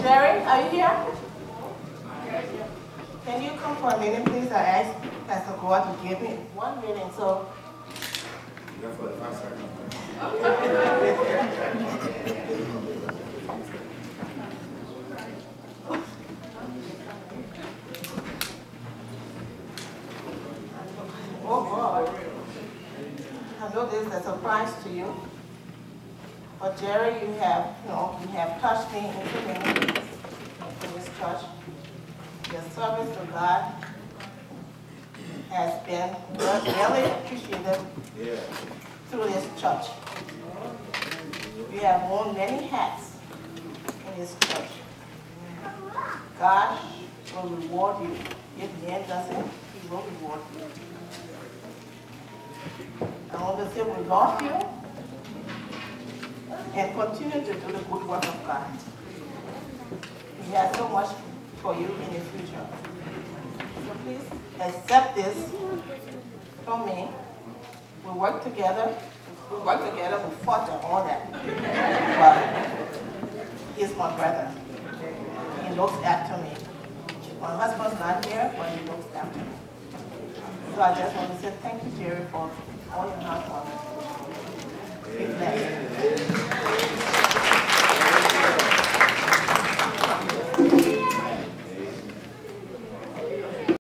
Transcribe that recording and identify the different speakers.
Speaker 1: Jerry, are you here? Can you come for a minute, please? I asked Pastor God to give me 1 minute, so. Oh God. I know this is a surprise to you. But Jerry, you have touched me into many ways in this church. Your service to God has been really appreciated through this church. You have worn many hats in this church. God will reward you. If man doesn't, he will reward you. I want to say we love you and continue to do the good work of God. He has so much for you in the future. So please accept this from me. We work together. We fought and all that. But he's my brother. He looks after me. My husband's not here, but he looks after me. So I just want to say thank you, Jerry, for all your hard work.